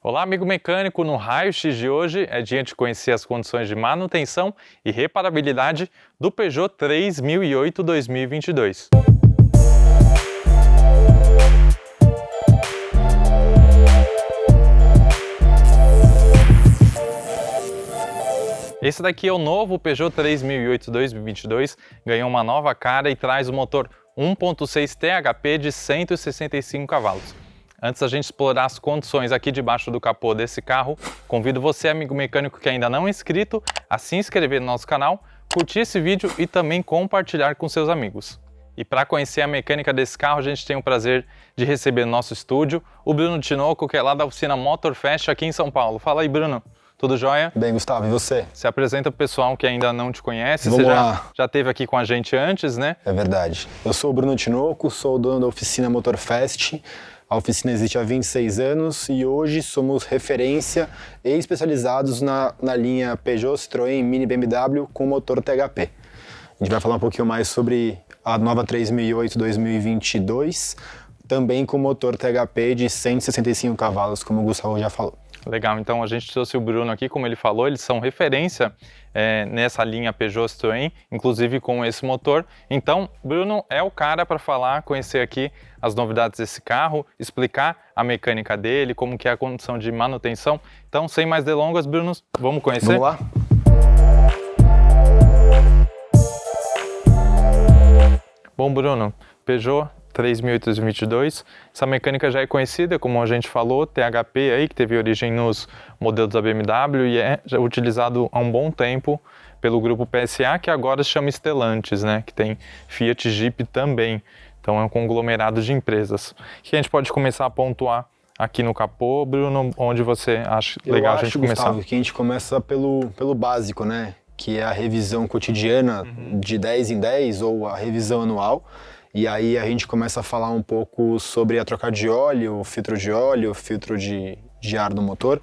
Olá, amigo mecânico, no Raio-X de hoje é dia de conhecer as condições de manutenção e reparabilidade do Peugeot 3008 2022. Esse daqui é o novo Peugeot 3008 2022, ganhou uma nova cara e traz o motor 1.6 THP de 165 cavalos. Antes da gente explorar as condições aqui debaixo do capô desse carro, convido você, amigo mecânico que ainda não é inscrito, a se inscrever no nosso canal, curtir esse vídeo e também compartilhar com seus amigos. E para conhecer a mecânica desse carro, a gente tem o prazer de receber no nosso estúdio o Bruno Tinoco, que é lá da oficina Motorfest aqui em São Paulo. Fala aí, Bruno. Tudo jóia? Bem, Gustavo, e você? Se apresenta pro pessoal que ainda não te conhece. Vamos você lá. já esteve aqui com a gente antes, né? É verdade. Eu sou o Bruno Tinoco, sou o dono da oficina Motorfest. A oficina existe há 26 anos e hoje somos referência e especializados na linha Peugeot, Citroën, Mini BMW com motor THP. A gente vai falar um pouquinho mais sobre a nova 3008 2022, também com motor THP de 165 cavalos, como o Gustavo já falou. Legal, então a gente trouxe o Bruno aqui, como ele falou, eles são referência nessa linha Peugeot Citroën, inclusive com esse motor. Então, Bruno é o cara para falar, conhecer aqui as novidades desse carro, explicar a mecânica dele, como que é a condição de manutenção. Então, sem mais delongas, Bruno, vamos conhecer? Vamos lá? Bom, Bruno, Peugeot 3008 2022, essa mecânica já é conhecida, como a gente falou, THP aí, que teve origem nos modelos da BMW e é já utilizado há um bom tempo pelo grupo PSA, que agora se chama Stellantis, né, que tem Fiat Jeep também, então é um conglomerado de empresas. O que a gente pode começar a pontuar aqui no capô, Bruno, onde você acha legal a gente começar? Gustavo, que a gente começa pelo básico, né, que é a revisão cotidiana de 10 em 10 ou a revisão anual. E aí a gente começa a falar um pouco sobre a troca de óleo, o filtro de ar do motor,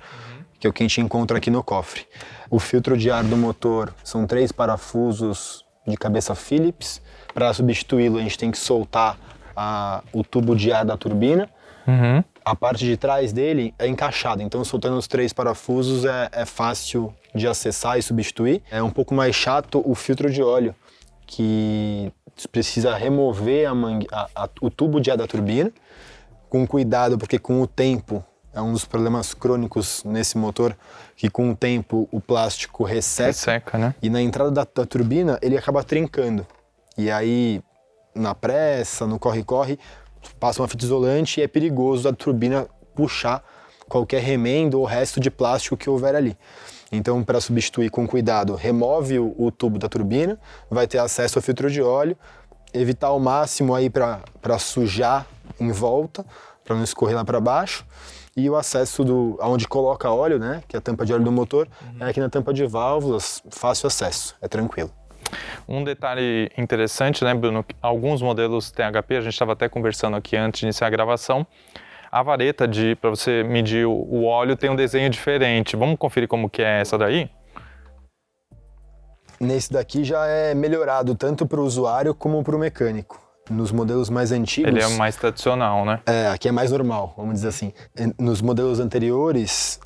que é o que a gente encontra aqui no cofre. O filtro de ar do motor são 3 parafusos de cabeça Phillips. Para substituí-lo a gente tem que soltar o tubo de ar da turbina. A parte de trás dele é encaixada, então soltando os 3 parafusos é fácil de acessar e substituir. É um pouco mais chato o filtro de óleo, que precisa remover o tubo de ar da turbina, com cuidado, porque com o tempo, é um dos problemas crônicos nesse motor, que com o tempo o plástico resseca, né? E na entrada da turbina ele acaba trincando. E aí, na pressa, no corre-corre, passa uma fita isolante e é perigoso a turbina puxar qualquer remendo ou resto de plástico que houver ali. Então, para substituir com cuidado, remove o tubo da turbina, vai ter acesso ao filtro de óleo, evitar ao máximo aí para sujar em volta, para não escorrer lá para baixo, e o acesso aonde coloca óleo, né, que é a tampa de óleo do motor, é aqui na tampa de válvulas, fácil acesso, é tranquilo. Um detalhe interessante, né, Bruno, alguns modelos THP, a gente estava até conversando aqui antes de iniciar a gravação, a vareta para você medir o óleo tem um desenho diferente. Vamos conferir como que é essa daí? Nesse daqui já é melhorado tanto para o usuário como para o mecânico. Nos modelos mais antigos... Ele é mais tradicional, né? Aqui é mais normal, vamos dizer assim. Nos modelos anteriores,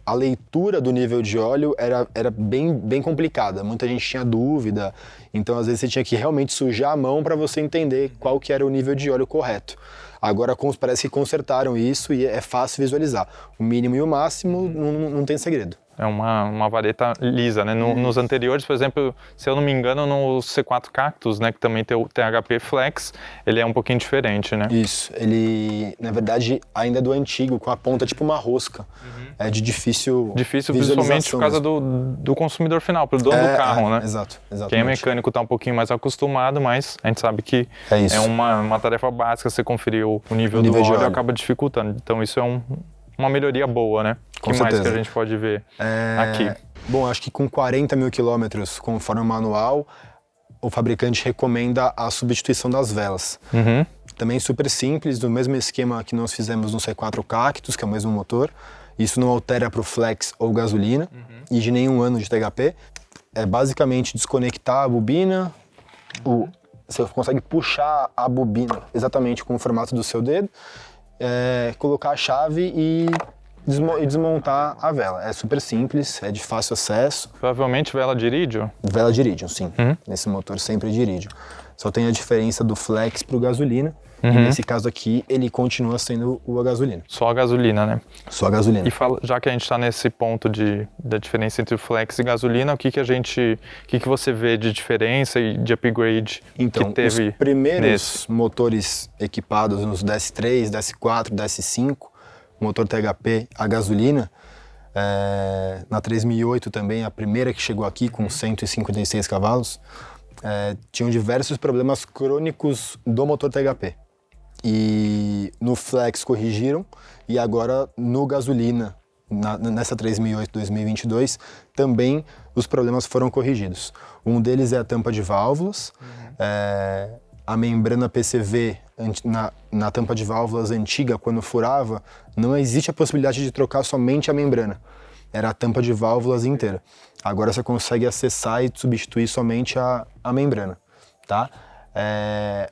a leitura do nível de óleo era bem complicada. Muita gente tinha dúvida, então às vezes você tinha que realmente sujar a mão para você entender qual que era o nível de óleo correto. Agora parece que consertaram isso e é fácil visualizar. O mínimo e o máximo não tem segredo. É uma vareta lisa, né? Nos anteriores, por exemplo, se eu não me engano, no C4 Cactus, né, que também tem o THP Flex, ele é um pouquinho diferente, né? Isso, ele, na verdade, ainda é do antigo, com a ponta tipo uma rosca. É de difícil principalmente por causa do consumidor final, pro dono do carro, né? Exato. Quem é mecânico tá um pouquinho mais acostumado, mas a gente sabe que é uma tarefa básica, você conferir o nível do óleo acaba dificultando. Então isso é uma melhoria boa, né? O que mais que a gente pode ver aqui? Bom, acho que com 40 mil quilômetros, conforme o manual, o fabricante recomenda a substituição das velas. Também super simples, do mesmo esquema que nós fizemos no C4 Cactus, que é o mesmo motor. Isso não altera para o Flex ou gasolina e de nenhum ano de THP. É basicamente desconectar a bobina, você consegue puxar a bobina exatamente com o formato do seu dedo, colocar a chave e e desmontar a vela. É super simples, é de fácil acesso. Provavelmente vela de irídio? Vela de irídio, sim. Nesse motor sempre é de irídio. Só tem a diferença do flex para o gasolina. E nesse caso aqui, ele continua sendo a gasolina. Só a gasolina, né? Só a gasolina. E já que a gente está nesse ponto da diferença entre o flex e gasolina, o que você vê de diferença e de upgrade então, que teve os primeiros nesse? motores equipados nos DS3, DS4, DS5, motor THP a gasolina, na 3008 também, a primeira que chegou aqui com 156 cavalos, tinham diversos problemas crônicos do motor THP. E no flex corrigiram, e agora no gasolina, nessa 3008 2022, também os problemas foram corrigidos. Um deles é a tampa de válvulas, a membrana PCV na tampa de válvulas antiga, quando furava, não existe a possibilidade de trocar somente a membrana. Era a tampa de válvulas inteira. Agora você consegue acessar e substituir somente a membrana, tá?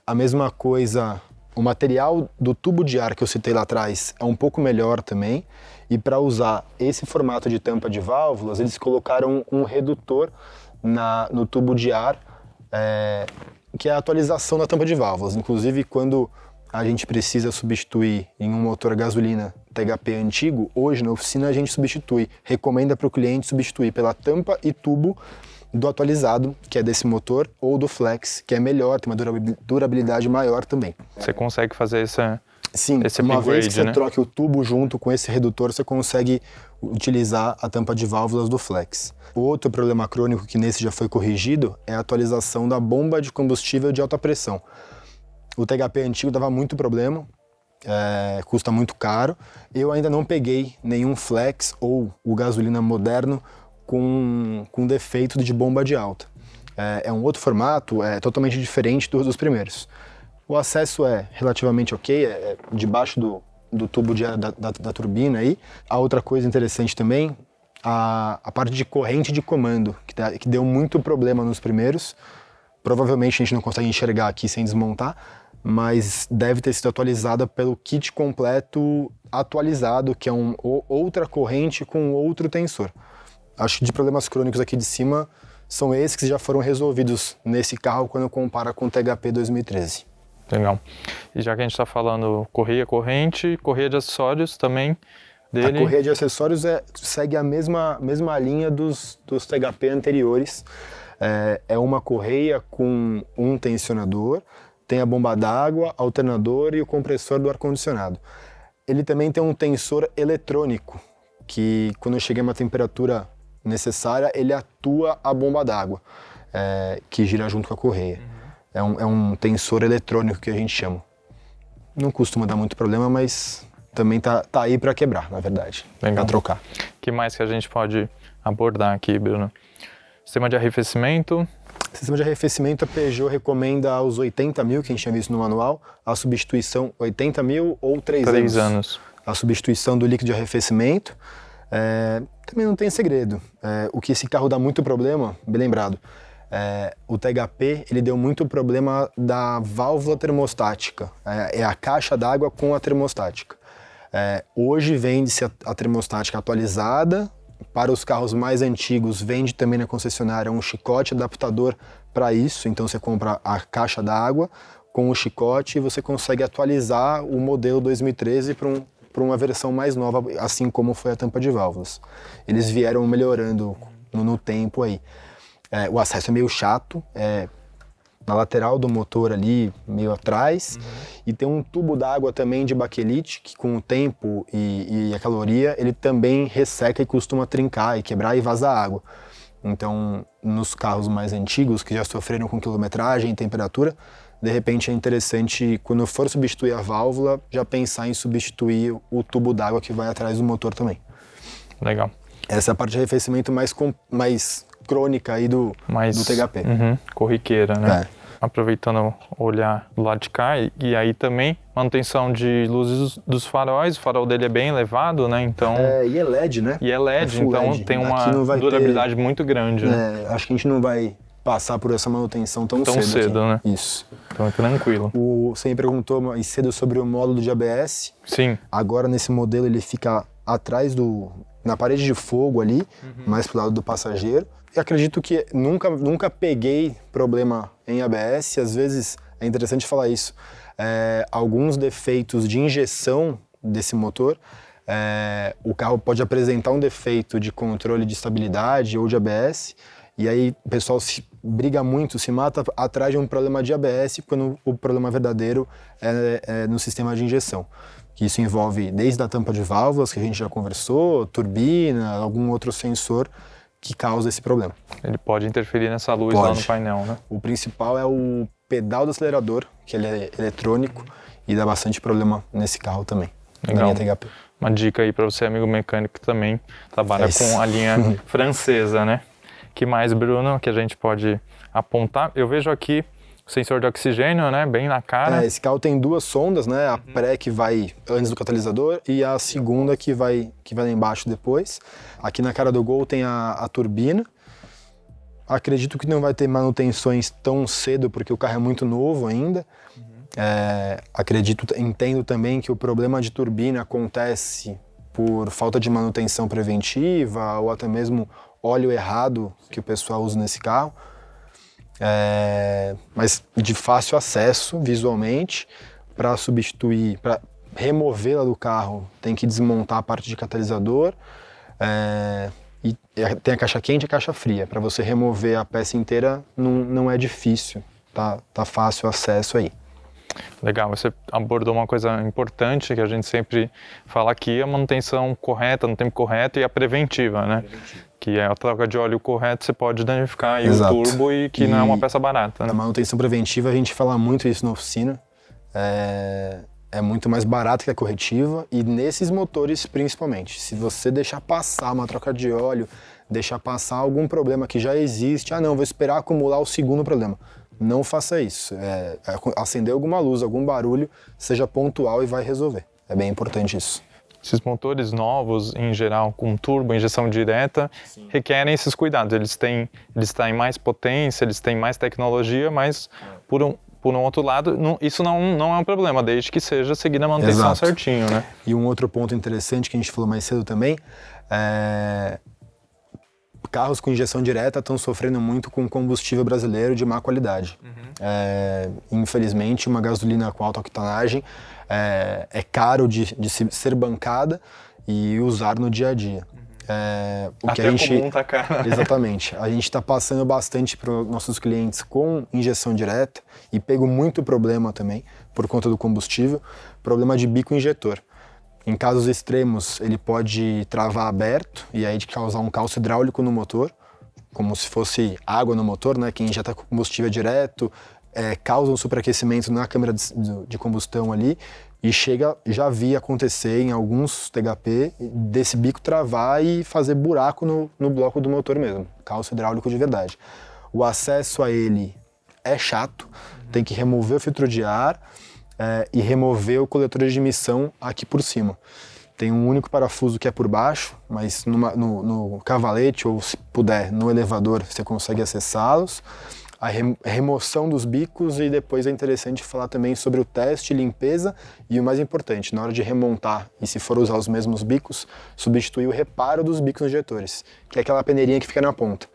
A mesma coisa, o material do tubo de ar que eu citei lá atrás é um pouco melhor também. E para usar esse formato de tampa de válvulas, eles colocaram um redutor no tubo de ar, que é a atualização da tampa de válvulas. Inclusive, quando a gente precisa substituir em um motor a gasolina THP antigo, hoje na oficina a gente recomenda para o cliente substituir pela tampa e tubo do atualizado, que é desse motor, ou do flex, que é melhor, tem uma durabilidade maior também. Você consegue fazer esse uma upgrade, vez que você né? troque o tubo junto com esse redutor, você consegue utilizar a tampa de válvulas do flex. O outro problema crônico que nesse já foi corrigido é a atualização da bomba de combustível de alta pressão. O THP antigo dava muito problema, custa muito caro. Eu ainda não peguei nenhum flex ou o gasolina moderno com defeito de bomba de alta. É um outro formato, é totalmente diferente dos primeiros. O acesso é relativamente ok, debaixo do tubo da turbina aí. A outra coisa interessante também, a parte de corrente de comando, que deu muito problema nos primeiros. Provavelmente a gente não consegue enxergar aqui sem desmontar, mas deve ter sido atualizada pelo kit completo atualizado, que é outra corrente com outro tensor. Acho que de problemas crônicos aqui de cima são esses que já foram resolvidos nesse carro quando compara com o THP 2013. Legal. E já que a gente está falando correia de acessórios também dele... A correia de acessórios segue a mesma linha dos THP anteriores. É uma correia com um tensionador, tem a bomba d'água, alternador e o compressor do ar-condicionado. Ele também tem um tensor eletrônico, que quando chega a uma temperatura necessária, ele atua a bomba d'água, que gira junto com a correia. É um tensor eletrônico que a gente chama. Não costuma dar muito problema, mas também tá aí para quebrar, na verdade, para trocar. O que mais que a gente pode abordar aqui, Bruno? Sistema de arrefecimento. Sistema de arrefecimento, a Peugeot recomenda aos 80 mil, que a gente tinha visto no manual, a substituição 80 mil ou 3 anos. A substituição do líquido de arrefecimento. Também não tem segredo. O que esse carro dá muito problema, bem lembrado, o THP ele deu muito problema da válvula termostática. É a caixa d'água com a termostática. Hoje vende-se a termostática atualizada. Para os carros mais antigos, vende também na concessionária um chicote adaptador para isso. Então você compra a caixa d'água com o chicote e você consegue atualizar o modelo 2013 para uma versão mais nova, assim como foi a tampa de válvulas. Eles vieram melhorando no tempo aí. O acesso é meio chato, na lateral do motor ali, meio atrás, e tem um tubo d'água também de baquelite, que com o tempo e a caloria, ele também resseca e costuma trincar e quebrar e vazar água. Então, nos carros mais antigos, que já sofreram com quilometragem e temperatura, de repente é interessante, quando for substituir a válvula, já pensar em substituir o tubo d'água que vai atrás do motor também. Legal. Essa é a parte de arrefecimento mais crônica aí do THP. Corriqueira, né? Aproveitando olhar do lado de cá, e aí também manutenção de luzes dos faróis, o farol dele é bem elevado, né? Então... E é LED, né? E é LED, então LED. Tem uma durabilidade muito grande, né? Acho que a gente não vai passar por essa manutenção tão cedo né? Isso. Então é tranquilo. Você me perguntou mais cedo sobre o módulo de ABS. Sim. Agora nesse modelo ele fica atrás na parede de fogo ali, mais pro lado do passageiro. E acredito que nunca peguei problema em ABS, às vezes é interessante falar isso. Alguns defeitos de injeção desse motor, o carro pode apresentar um defeito de controle de estabilidade ou de ABS, e aí o pessoal briga muito, se mata atrás de um problema de ABS, quando o problema verdadeiro é no sistema de injeção. Que isso envolve desde a tampa de válvulas, que a gente já conversou, turbina, algum outro sensor que causa esse problema. Ele pode interferir nessa luz lá no painel, né? O principal é o pedal do acelerador, que ele é eletrônico e dá bastante problema nesse carro também. Legal. Na linha THP. Uma dica aí para você, amigo mecânico, que também trabalha com a linha francesa, né? Que mais, Bruno, que a gente pode apontar? Eu vejo aqui o sensor de oxigênio, né? Bem na cara. Esse carro tem duas sondas, né? A pré que vai antes do catalisador e a segunda que vai lá embaixo depois. Aqui na cara do Gol tem a turbina. Acredito que não vai ter manutenções tão cedo, porque o carro é muito novo ainda. Entendo também que o problema de turbina acontece por falta de manutenção preventiva ou até mesmo óleo errado que o pessoal usa nesse carro. Mas de fácil acesso visualmente. Para substituir, para removê-la do carro, tem que desmontar a parte de catalisador. E tem a caixa quente e a caixa fria. Para você remover a peça inteira não é difícil, tá fácil acesso aí. Legal, você abordou uma coisa importante que a gente sempre fala aqui, a manutenção correta, no tempo correto, e a preventiva, né? Que é a troca de óleo correto, você pode danificar aí o turbo e que não é uma peça barata, né? A manutenção preventiva, a gente fala muito isso na oficina, é muito mais barata que a corretiva, e nesses motores principalmente. Se você deixar passar uma troca de óleo, deixar passar algum problema que já existe, vou esperar acumular o segundo problema. Não faça isso. Acender alguma luz, algum barulho, seja pontual e vai resolver. É bem importante isso. Esses motores novos, em geral, com turbo, injeção direta, requerem esses cuidados. Eles têm mais potência, eles têm mais tecnologia, mas por um outro lado, isso não é um problema, desde que seja seguida a manutenção certinho, né? E um outro ponto interessante que a gente falou mais cedo também, carros com injeção direta estão sofrendo muito com combustível brasileiro de má qualidade. Infelizmente, uma gasolina com alta octanagem é caro de ser bancada e usar no dia a dia. Comum tá caro. Exatamente. A gente está passando bastante para os nossos clientes com injeção direta e pego muito problema também por conta do combustível, problema de bico injetor. Em casos extremos, ele pode travar aberto e aí causar um calço hidráulico no motor, como se fosse água no motor, né? Quem injeta combustível direto causa um superaquecimento na câmara de combustão ali e já vi acontecer em alguns THP desse bico travar e fazer buraco no bloco do motor mesmo, calço hidráulico de verdade. O acesso a ele é chato, tem que remover o filtro de ar, e remover o coletor de emissão aqui por cima. Tem um único parafuso que é por baixo, mas no cavalete, ou se puder, no elevador, você consegue acessá-los. A remoção dos bicos, e depois é interessante falar também sobre o teste, limpeza e o mais importante, na hora de remontar, e se for usar os mesmos bicos, substituir o reparo dos bicos nos injetores, que é aquela peneirinha que fica na ponta.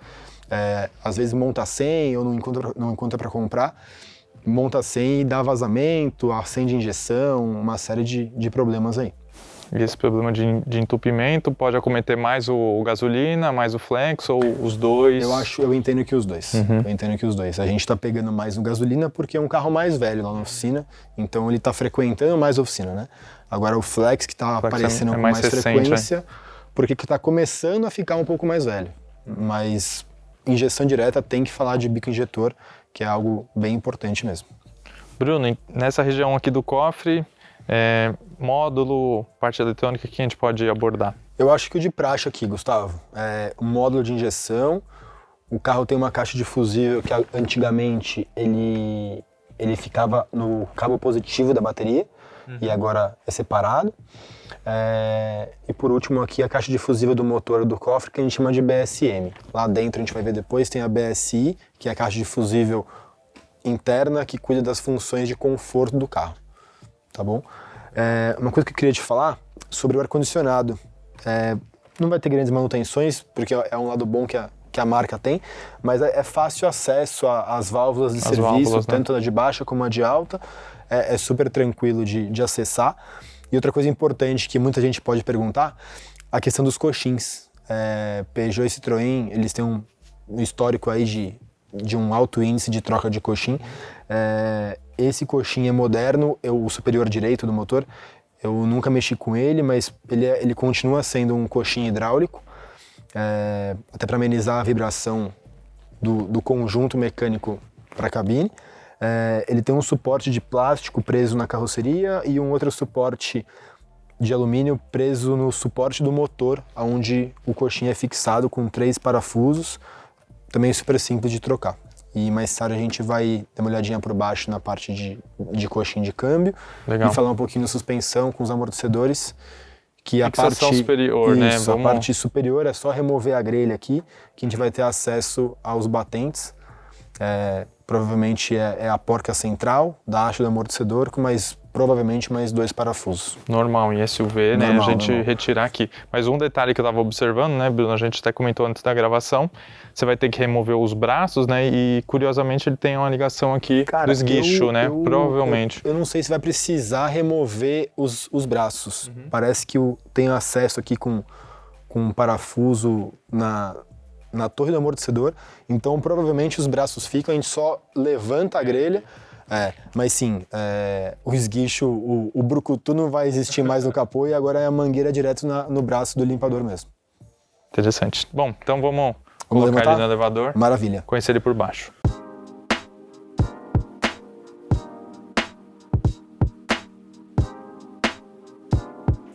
Às vezes monta sem ou não encontra para comprar, monta sem e dá vazamento, acende injeção, uma série de problemas aí. E esse problema de entupimento pode acometer mais o gasolina, mais o flex ou os dois? Eu entendo que os dois. Eu entendo que os dois. A gente está pegando mais no gasolina porque é um carro mais velho lá na oficina, então ele está frequentando mais a oficina, né? Agora o flex que está aparecendo com mais recente, frequência, porque está começando a ficar um pouco mais velho. Mas injeção direta tem que falar de bico injetor, que é algo bem importante mesmo. Bruno, nessa região aqui do cofre, módulo, parte eletrônica, que a gente pode abordar? Eu acho que o de praxe aqui, Gustavo, o módulo de injeção, o carro tem uma caixa de fusível que antigamente ele ficava no cabo positivo da bateria, e agora é separado. E por último aqui a caixa de fusível do motor do cofre, que a gente chama de BSM. Lá dentro a gente vai ver depois, tem a BSI, que é a caixa de fusível interna que cuida das funções de conforto do carro, tá bom? Uma coisa que eu queria te falar sobre o ar-condicionado. não vai ter grandes manutenções, porque é um lado bom que a marca tem, mas é fácil acesso às válvulas de serviço, válvulas, né? tanto a de baixa como a de alta, é super tranquilo de acessar. E outra coisa importante que muita gente pode perguntar, a questão dos coxins. Peugeot e Citroën, eles têm um histórico aí de um alto índice de troca de coxim. Esse coxim é moderno, o superior direito do motor, eu nunca mexi com ele, mas ele continua sendo um coxim hidráulico, até para amenizar a vibração do conjunto mecânico para a cabine. Ele tem um suporte de plástico preso na carroceria e um outro suporte de alumínio preso no suporte do motor, onde o coxim é fixado com 3 parafusos, também super simples de trocar. E mais tarde a gente vai dar uma olhadinha por baixo na parte de coxim de câmbio. Legal. E falar um pouquinho da suspensão com os amortecedores, que a parte superior, né? A parte superior é só remover a grelha aqui, que a gente vai ter acesso aos batentes. Provavelmente é a porca central da haste do amortecedor, com provavelmente mais 2 parafusos. Normal, em SUV, né? A gente retirar aqui. Mas um detalhe que eu estava observando, né, Bruno? A gente até comentou antes da gravação, você vai ter que remover os braços, né? E curiosamente ele tem uma ligação aqui do esguicho, né? Provavelmente. Eu não sei se vai precisar remover os braços. Parece que tem acesso aqui com um parafuso na torre do amortecedor, então provavelmente os braços ficam, a gente só levanta a grelha, mas sim, o esguicho, o brucutu não vai existir mais no capô e agora é a mangueira direto no braço do limpador mesmo. Interessante. Bom, então vamos colocar levantar? ele no elevador. Maravilha. Conhecer ele por baixo.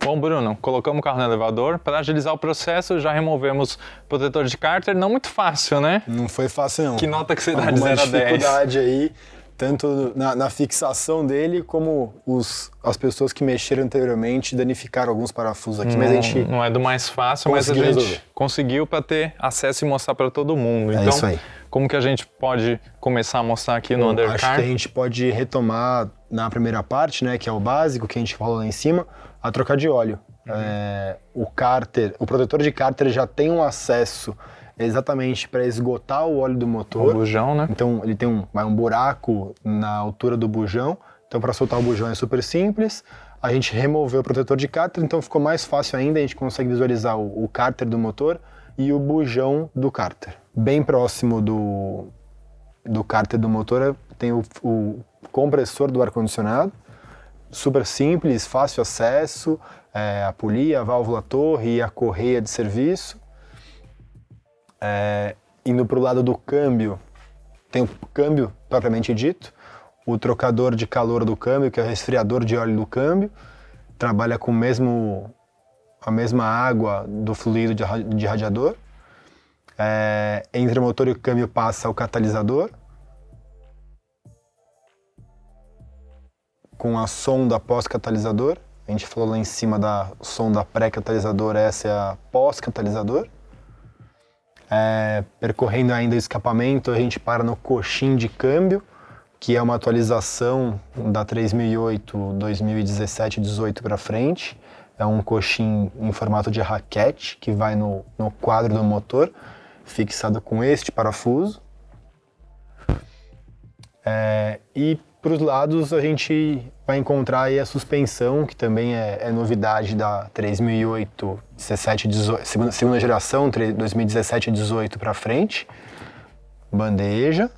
Bom, Bruno, colocamos o carro no elevador. Para agilizar o processo, já removemos o protetor de cárter. Não muito fácil, né? Não foi fácil, não. Que nota que você dá de 0 a 10? Dificuldade aí, tanto na fixação dele, como as pessoas que mexeram anteriormente danificaram alguns parafusos aqui. Mas a gente não é do mais fácil, mas a gente conseguiu para ter acesso e mostrar para todo mundo. Então, isso aí. Como que a gente pode começar a mostrar aqui no undercar? Acho que a gente pode retomar na primeira parte, né, que é o básico, que a gente falou lá em cima, a trocar de óleo. O protetor de cárter já tem um acesso exatamente para esgotar o óleo do motor. O bujão, né? Então ele tem um buraco na altura do bujão. Então para soltar o bujão é super simples. A gente removeu o protetor de cárter, então ficou mais fácil ainda. A gente consegue visualizar o cárter do motor e o bujão do cárter. Bem próximo do cárter do motor tem o compressor do ar-condicionado. Super simples, fácil acesso, a polia, a válvula torre e a correia de serviço. Indo para o lado do câmbio, tem o câmbio propriamente dito, o trocador de calor do câmbio, que é o resfriador de óleo do câmbio, trabalha com a mesma água do fluido de radiador. Entre o motor e o câmbio passa o catalisador, com a sonda pós-catalisador. A gente falou lá em cima da sonda pré-catalisador, essa é a pós-catalisador. Percorrendo ainda o escapamento, a gente para no coxim de câmbio, que é uma atualização da 3008, 2017 e 18 para frente. É um coxim em formato de raquete, que vai no quadro do motor, fixado com este parafuso. E para os lados a gente vai encontrar aí a suspensão, que também é novidade da 3008, 17, 18, segunda geração, 2017 e 18 para frente. Bandeja,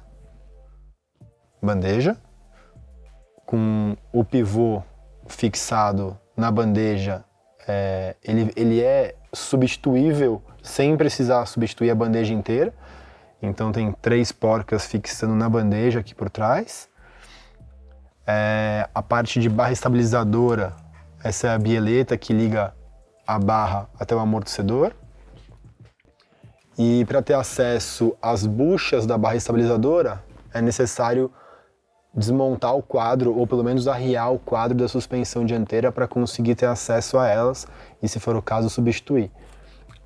com o pivô fixado na bandeja. Ele é substituível sem precisar substituir a bandeja inteira. Então tem 3 porcas fixando na bandeja aqui por trás. A parte de barra estabilizadora, essa é a bieleta que liga a barra até o amortecedor. E para ter acesso às buchas da barra estabilizadora, é necessário desmontar o quadro, ou pelo menos arriar o quadro da suspensão dianteira para conseguir ter acesso a elas e, se for o caso, substituir.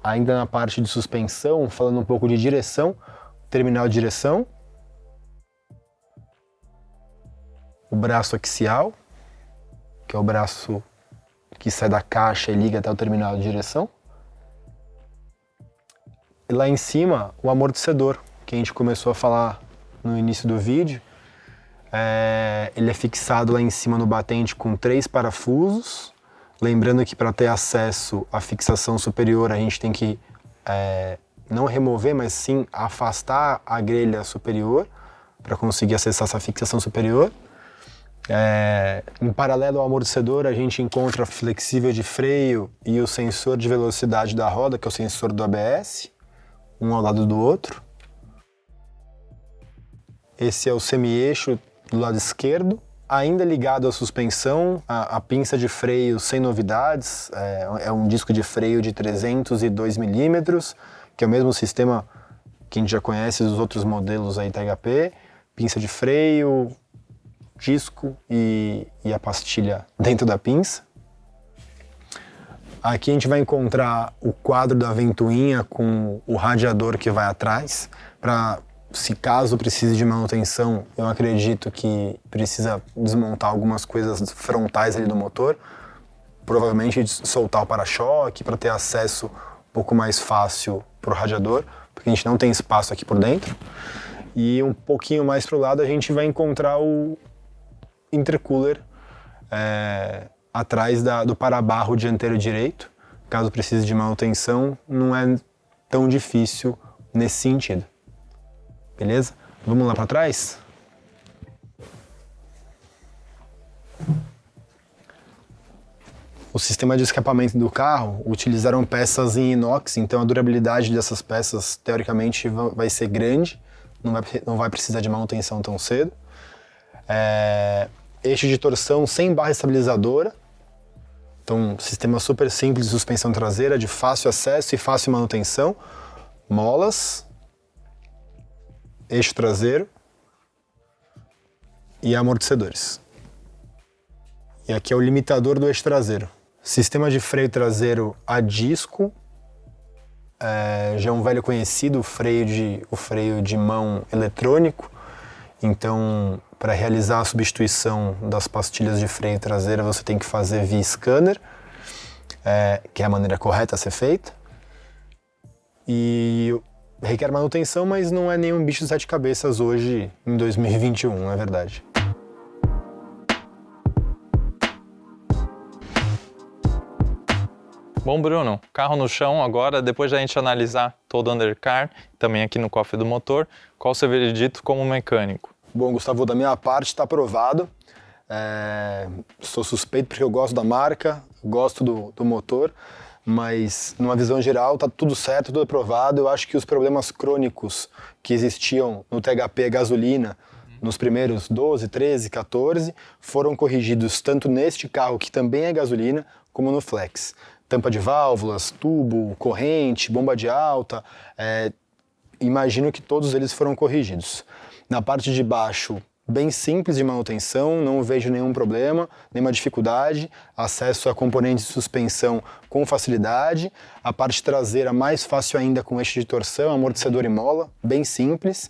Ainda na parte de suspensão, falando um pouco de direção, terminal de direção, o braço axial, que é o braço que sai da caixa e liga até o terminal de direção, E lá em cima, o amortecedor, que a gente começou a falar no início do vídeo. Ele é fixado lá em cima no batente com 3 parafusos. Lembrando que para ter acesso à fixação superior, a gente tem que não remover, mas sim afastar a grelha superior para conseguir acessar essa fixação superior. Em paralelo ao amortecedor, a gente encontra flexível de freio e o sensor de velocidade da roda, que é o sensor do ABS, um ao lado do outro. Esse é o semi-eixo do lado esquerdo, ainda ligado à suspensão, a pinça de freio sem novidades, é um disco de freio de 302 milímetros, que é o mesmo sistema que a gente já conhece dos outros modelos aí THP, pinça de freio, disco e a pastilha dentro da pinça. Aqui a gente vai encontrar o quadro da ventoinha com o radiador que vai atrás, para se caso precise de manutenção, eu acredito que precisa desmontar algumas coisas frontais ali do motor, provavelmente soltar o para-choque para ter acesso um pouco mais fácil para o radiador, porque a gente não tem espaço aqui por dentro. E um pouquinho mais para o lado a gente vai encontrar o intercooler atrás do para-barro dianteiro direito. Caso precise de manutenção, não é tão difícil nesse sentido. Beleza? Vamos lá para trás? O sistema de escapamento do carro utilizaram peças em inox, então a durabilidade dessas peças, teoricamente, vai ser grande, não vai precisar de manutenção tão cedo. Eixo de torção sem barra estabilizadora, então sistema super simples de suspensão traseira, de fácil acesso e fácil manutenção. Molas, eixo traseiro e amortecedores. E aqui é o limitador do eixo traseiro. Sistema de freio traseiro a disco, já é um velho conhecido, o freio de mão eletrônico. Então, para realizar a substituição das pastilhas de freio traseira, você tem que fazer via scanner, que é a maneira correta a ser feita. E requer manutenção, mas não é nenhum bicho de 7 cabeças hoje, em 2021, é verdade. Bom, Bruno, carro no chão agora, depois da gente analisar todo o undercar, também aqui no cofre do motor, qual o seu veredito como mecânico? Bom, Gustavo, da minha parte está aprovado. Sou suspeito porque eu gosto da marca, gosto do motor, mas numa visão geral está tudo certo, tudo aprovado. Eu acho que os problemas crônicos que existiam no THP gasolina nos primeiros 12, 13, 14 foram corrigidos tanto neste carro, que também é gasolina, como no Flex. Tampa de válvulas, tubo, corrente, bomba de alta, imagino que todos eles foram corrigidos. Na parte de baixo, bem simples de manutenção, não vejo nenhum problema, nenhuma dificuldade, acesso a componentes de suspensão com facilidade, a parte traseira mais fácil ainda com eixo de torção, amortecedor e mola, bem simples.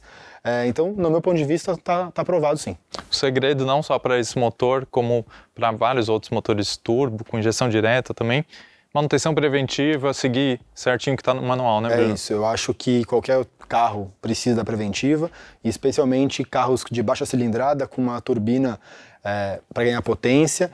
Então, no meu ponto de vista, tá aprovado sim. O segredo não só para esse motor, como para vários outros motores turbo, com injeção direta também, manutenção preventiva, seguir certinho o que está no manual, né, Bruno? É isso, eu acho que qualquer carro precisa da preventiva, e especialmente carros de baixa cilindrada, com uma turbina para ganhar potência,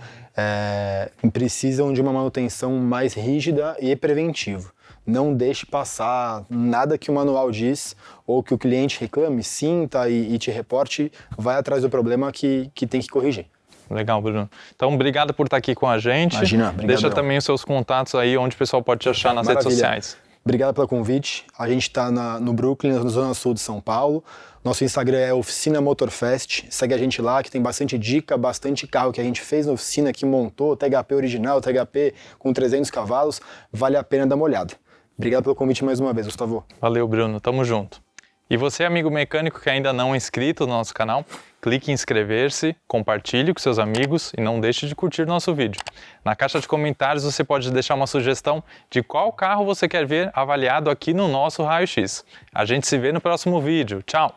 precisam de uma manutenção mais rígida e preventiva. Não deixe passar nada que o manual diz, ou que o cliente reclame, sinta e te reporte, vai atrás do problema que tem que corrigir. Legal, Bruno. Então, obrigado por estar aqui com a gente. Imagina, obrigado. Deixa também os seus contatos aí, onde o pessoal pode te achar nas redes sociais. Obrigado pelo convite. A gente está no Brooklyn, na zona sul de São Paulo. Nosso Instagram é Oficina Motorfest. Segue a gente lá, que tem bastante dica, bastante carro que a gente fez na oficina, que montou, THP original, THP com 300 cavalos. Vale a pena dar uma olhada. Obrigado pelo convite mais uma vez, Gustavo. Valeu, Bruno. Tamo junto. E você, amigo mecânico que ainda não é inscrito no nosso canal, clique em inscrever-se, compartilhe com seus amigos e não deixe de curtir nosso vídeo. Na caixa de comentários você pode deixar uma sugestão de qual carro você quer ver avaliado aqui no nosso Raio X. A gente se vê no próximo vídeo. Tchau!